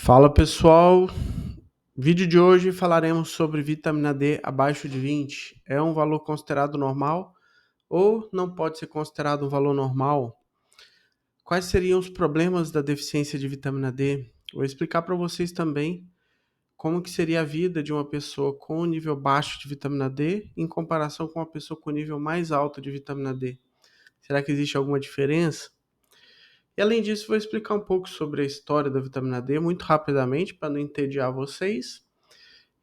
Fala pessoal, vídeo de hoje falaremos sobre vitamina D abaixo de 20. É um valor considerado normal ou não pode ser considerado um valor normal? Quais seriam os problemas da deficiência de vitamina D? Vou explicar para vocês também como que seria a vida de uma pessoa com nível baixo de vitamina D em comparação com uma pessoa com nível mais alto de vitamina D. Será que existe alguma diferença? E além disso, vou explicar um pouco sobre a história da vitamina D muito rapidamente para não entediar vocês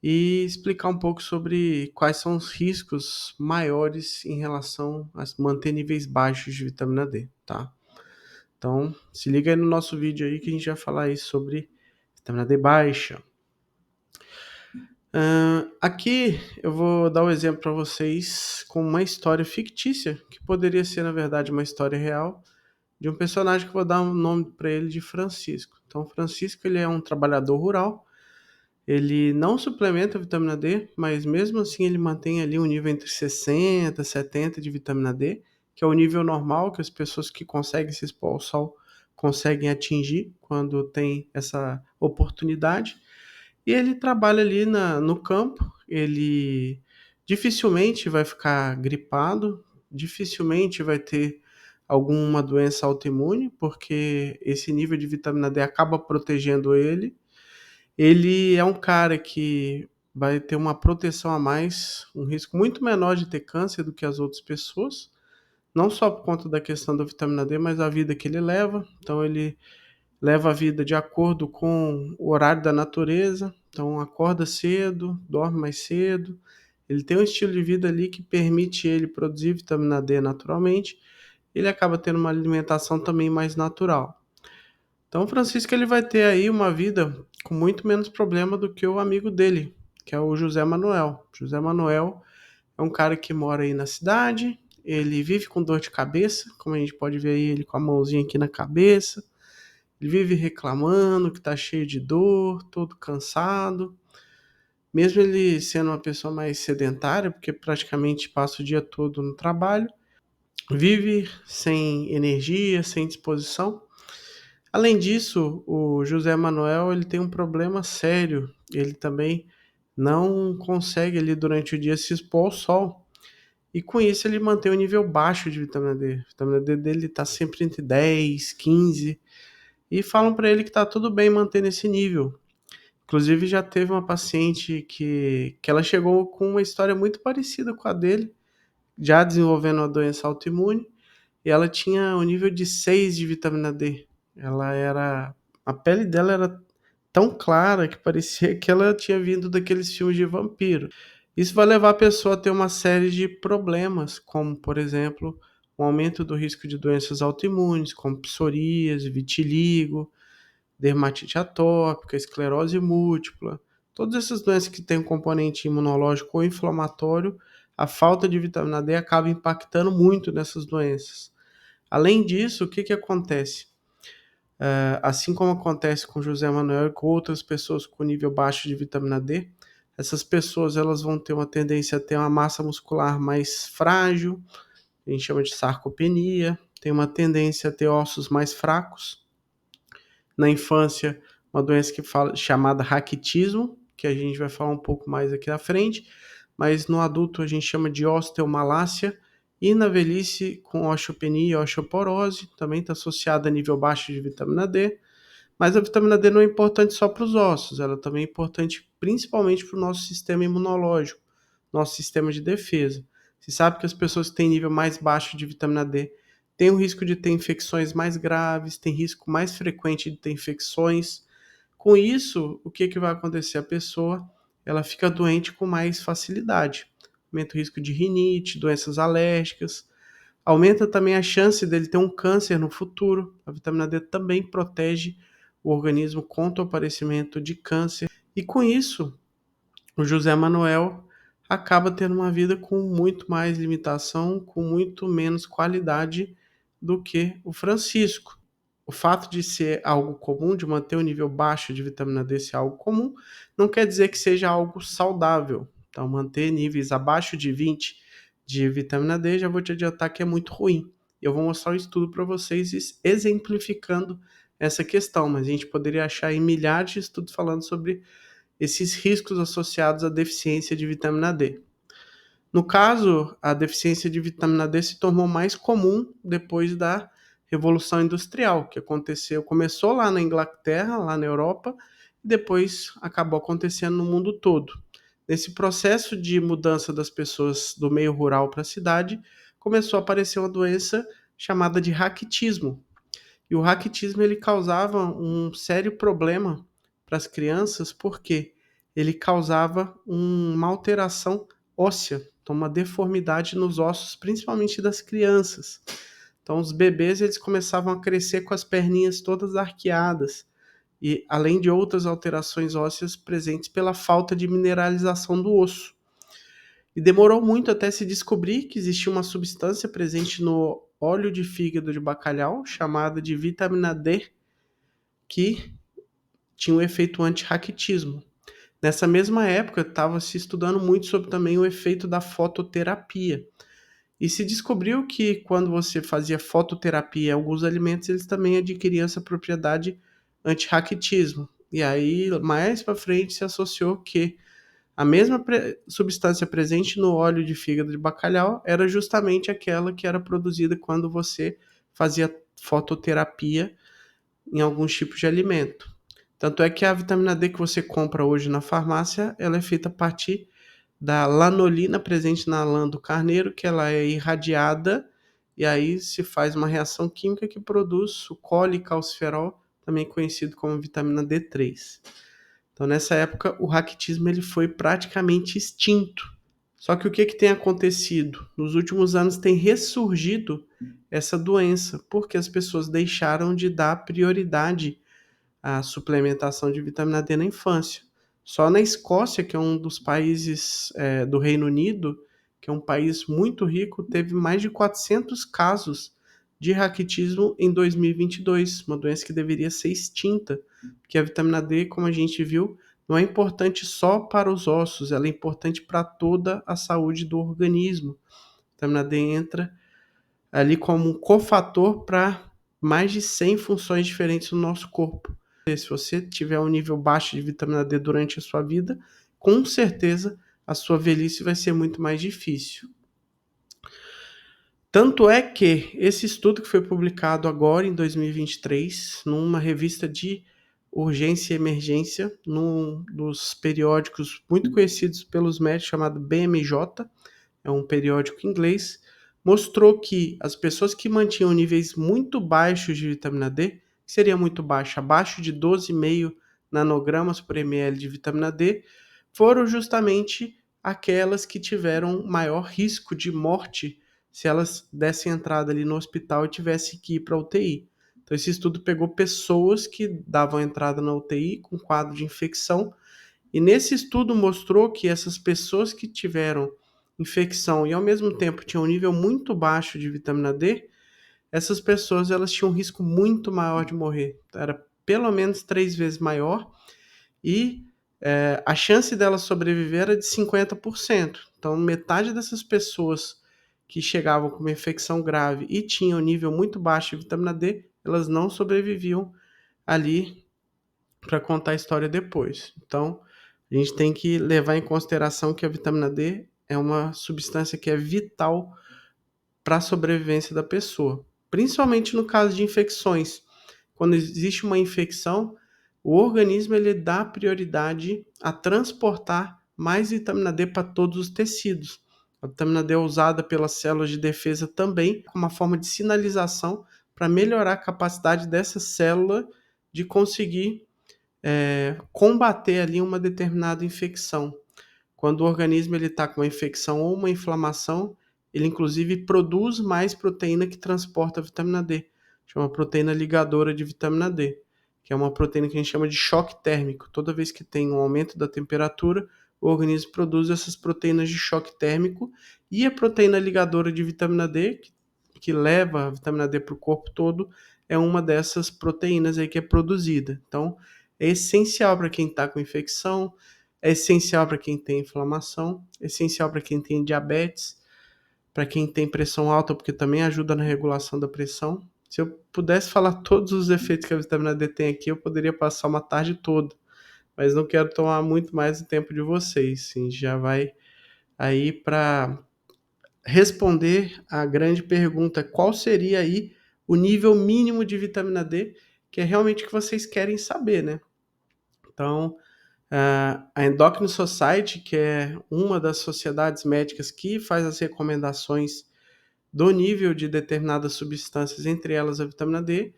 e explicar um pouco sobre quais são os riscos maiores em relação a manter níveis baixos de vitamina D, tá? Então, se liga aí no nosso vídeo aí que a gente vai falar aí sobre vitamina D baixa. Aqui eu vou dar um exemplo para vocês com uma história fictícia, que poderia ser, na verdade, uma história real, de um personagem que eu vou dar um nome para ele de Francisco. Então, Francisco ele é um trabalhador rural. Ele não suplementa a vitamina D, mas mesmo assim ele mantém ali um nível entre 60 e 70 de vitamina D, que é o nível normal que as pessoas que conseguem se expor ao sol conseguem atingir quando tem essa oportunidade. E ele trabalha ali no campo, ele dificilmente vai ficar gripado, dificilmente vai ter alguma doença autoimune, porque esse nível de vitamina D acaba protegendo ele. Ele é um cara que vai ter uma proteção a mais, um risco muito menor de ter câncer do que as outras pessoas, não só por conta da questão da vitamina D, mas a vida que ele leva. Então ele leva a vida de acordo com o horário da natureza, então acorda cedo, dorme mais cedo. Ele tem um estilo de vida ali que permite ele produzir vitamina D naturalmente. Ele acaba tendo uma alimentação também mais natural. Então o Francisco ele vai ter aí uma vida com muito menos problema do que o amigo dele, que é o José Manuel. José Manuel é um cara que mora aí na cidade, ele vive com dor de cabeça, como a gente pode ver aí ele com a mãozinha aqui na cabeça. Ele vive reclamando que tá cheio de dor, todo cansado. Mesmo ele sendo uma pessoa mais sedentária, porque praticamente passa o dia todo no trabalho, vive sem energia, sem disposição. Além disso, o José Manuel ele tem um problema sério. Ele também não consegue ali durante o dia se expor ao sol. E com isso ele mantém um nível baixo de vitamina D. A vitamina D dele está sempre entre 10, 15. E falam para ele que está tudo bem manter nesse nível. Inclusive já teve uma paciente que ela chegou com uma história muito parecida com a dele, já desenvolvendo uma doença autoimune. E ela tinha um nível de 6 de vitamina D. Ela era a pele dela era tão clara que parecia que ela tinha vindo daqueles filmes de vampiro. Isso vai levar a pessoa a ter uma série de problemas, como, por exemplo, o aumento do risco de doenças autoimunes, como psoríase, vitiligo, dermatite atópica, esclerose múltipla. Todas essas doenças que têm um componente imunológico ou inflamatório, a falta de vitamina D acaba impactando muito nessas doenças. Além disso, o que acontece? Assim como acontece com José Manuel e com outras pessoas com nível baixo de vitamina D, essas pessoas elas vão ter uma tendência a ter uma massa muscular mais frágil, a gente chama de sarcopenia, tem uma tendência a ter ossos mais fracos. Na infância, uma doença chamada raquitismo, que a gente vai falar um pouco mais aqui à frente, mas no adulto a gente chama de osteomalácia, e na velhice com osteopenia e osteoporose, também está associada a nível baixo de vitamina D, mas a vitamina D não é importante só para os ossos, ela também é importante principalmente para o nosso sistema imunológico, nosso sistema de defesa. Se sabe que as pessoas que têm nível mais baixo de vitamina D têm o risco de ter infecções mais graves, têm risco mais frequente de ter infecções. Com isso, o que vai acontecer? A pessoa ela fica doente com mais facilidade. Aumenta o risco de rinite, doenças alérgicas, aumenta também a chance dele ter um câncer no futuro. A vitamina D também protege o organismo contra o aparecimento de câncer. E com isso, o José Manuel acaba tendo uma vida com muito mais limitação, com muito menos qualidade do que o Francisco. O fato de ser algo comum, de manter um nível baixo de vitamina D ser algo comum, não quer dizer que seja algo saudável. Então, manter níveis abaixo de 20 de vitamina D, já vou te adiantar que é muito ruim. Eu vou mostrar um estudo para vocês exemplificando essa questão, mas a gente poderia achar aí milhares de estudos falando sobre esses riscos associados à deficiência de vitamina D. No caso, a deficiência de vitamina D se tornou mais comum depois da Revolução Industrial, que começou lá na Inglaterra, lá na Europa, e depois acabou acontecendo no mundo todo. Nesse processo de mudança das pessoas do meio rural para a cidade, começou a aparecer uma doença chamada de raquitismo. E o raquitismo ele causava um sério problema para as crianças, porque ele causava uma alteração óssea, então uma deformidade nos ossos, principalmente das crianças. Então os bebês eles começavam a crescer com as perninhas todas arqueadas, e além de outras alterações ósseas presentes pela falta de mineralização do osso. E demorou muito até se descobrir que existia uma substância presente no óleo de fígado de bacalhau, chamada de vitamina D, que tinha um efeito antirraquitismo. Nessa mesma época, estava se estudando muito sobre também o efeito da fototerapia. E se descobriu que quando você fazia fototerapia em alguns alimentos, eles também adquiriam essa propriedade antirraquitismo. E aí, mais para frente, se associou que a mesma substância presente no óleo de fígado de bacalhau era justamente aquela que era produzida quando você fazia fototerapia em alguns tipos de alimento. Tanto é que a vitamina D que você compra hoje na farmácia, ela é feita a partir da lanolina presente na lã do carneiro, que ela é irradiada, e aí se faz uma reação química que produz o colicalciferol, também conhecido como vitamina D3. Então, nessa época, o raquitismo ele foi praticamente extinto. Só que o que tem acontecido? Nos últimos anos tem ressurgido essa doença, porque as pessoas deixaram de dar prioridade à suplementação de vitamina D na infância. Só na Escócia, que é um dos países do Reino Unido, que é um país muito rico, teve mais de 400 casos de raquitismo em 2022, uma doença que deveria ser extinta, porque a vitamina D, como a gente viu, não é importante só para os ossos, ela é importante para toda a saúde do organismo. A vitamina D entra ali como um cofator para mais de 100 funções diferentes no nosso corpo. Se você tiver um nível baixo de vitamina D durante a sua vida, com certeza a sua velhice vai ser muito mais difícil. Tanto é que esse estudo que foi publicado agora em 2023, numa revista de urgência e emergência, num dos periódicos muito conhecidos pelos médicos, chamado BMJ, é um periódico inglês, mostrou que as pessoas que mantinham níveis muito baixos de vitamina D, que seria muito baixo, abaixo de 12,5 nanogramas por ml de vitamina D, foram justamente aquelas que tiveram maior risco de morte se elas dessem entrada ali no hospital e tivessem que ir para a UTI. Então, esse estudo pegou pessoas que davam entrada na UTI com quadro de infecção, e nesse estudo mostrou que essas pessoas que tiveram infecção e ao mesmo tempo tinham um nível muito baixo de vitamina D, essas pessoas elas tinham um risco muito maior de morrer. Era pelo menos 3 vezes maior, e a chance delas sobreviver era de 50%. Então, metade dessas pessoas que chegavam com uma infecção grave e tinham um nível muito baixo de vitamina D, elas não sobreviviam ali para contar a história depois. Então, a gente tem que levar em consideração que a vitamina D é uma substância que é vital para a sobrevivência da pessoa, principalmente no caso de infecções. Quando existe uma infecção, o organismo ele dá prioridade a transportar mais vitamina D para todos os tecidos. A vitamina D é usada pelas células de defesa também como uma forma de sinalização para melhorar a capacidade dessa célula de conseguir combater ali uma determinada infecção. Quando o organismo está com uma infecção ou uma inflamação, ele inclusive produz mais proteína que transporta a vitamina D, chama proteína ligadora de vitamina D, que é uma proteína que a gente chama de choque térmico. Toda vez que tem um aumento da temperatura, o organismo produz essas proteínas de choque térmico, e a proteína ligadora de vitamina D, que leva a vitamina D para o corpo todo, é uma dessas proteínas aí que é produzida. Então, é essencial para quem está com infecção, é essencial para quem tem inflamação, é essencial para quem tem diabetes, para quem tem pressão alta, porque também ajuda na regulação da pressão. Se eu pudesse falar todos os efeitos que a vitamina D tem aqui, eu poderia passar uma tarde toda, mas não quero tomar muito mais o tempo de vocês. Sim, já vai aí para responder a grande pergunta: qual seria aí o nível mínimo de vitamina D, que é realmente o que vocês querem saber, né? Então, a Endocrine Society, que é uma das sociedades médicas que faz as recomendações do nível de determinadas substâncias, entre elas a vitamina D,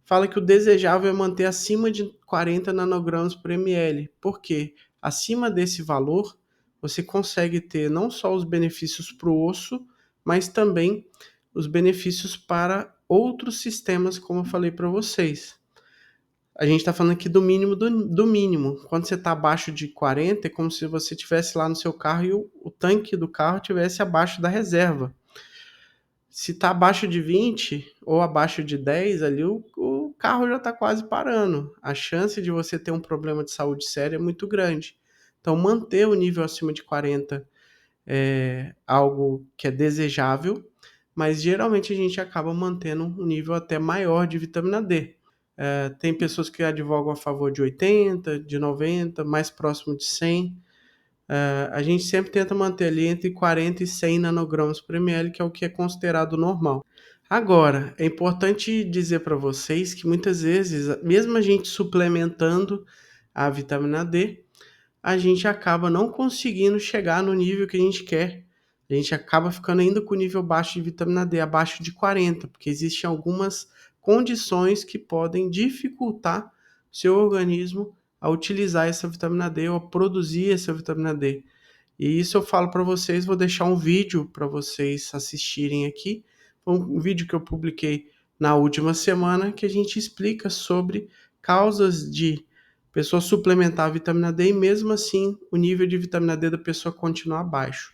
fala que o desejável é manter acima de 40 nanogramas por ml. Por quê? Acima desse valor, você consegue ter não só os benefícios para o osso, mas também os benefícios para outros sistemas, como eu falei para vocês. A gente está falando aqui do mínimo do mínimo. Quando você está abaixo de 40, é como se você estivesse lá no seu carro e o tanque do carro estivesse abaixo da reserva. Se está abaixo de 20 ou abaixo de 10 ali, o carro já está quase parando. A chance de você ter um problema de saúde sério é muito grande. Então, manter o nível acima de 40 é algo que é desejável, mas geralmente a gente acaba mantendo um nível até maior de vitamina D. Tem pessoas que advogam a favor de 80, de 90, mais próximo de 100. A gente sempre tenta manter ali entre 40 e 100 nanogramas por ml, que é o que é considerado normal. Agora, é importante dizer para vocês que muitas vezes, mesmo a gente suplementando a vitamina D, a gente acaba não conseguindo chegar no nível que a gente quer. A gente acaba ficando ainda com o nível baixo de vitamina D, abaixo de 40, porque existem algumas condições que podem dificultar seu organismo a utilizar essa vitamina D ou a produzir essa vitamina D. E isso eu falo para vocês, vou deixar um vídeo para vocês assistirem aqui. Um vídeo que eu publiquei na última semana que a gente explica sobre causas de pessoa suplementar a vitamina D e mesmo assim o nível de vitamina D da pessoa continuar baixo.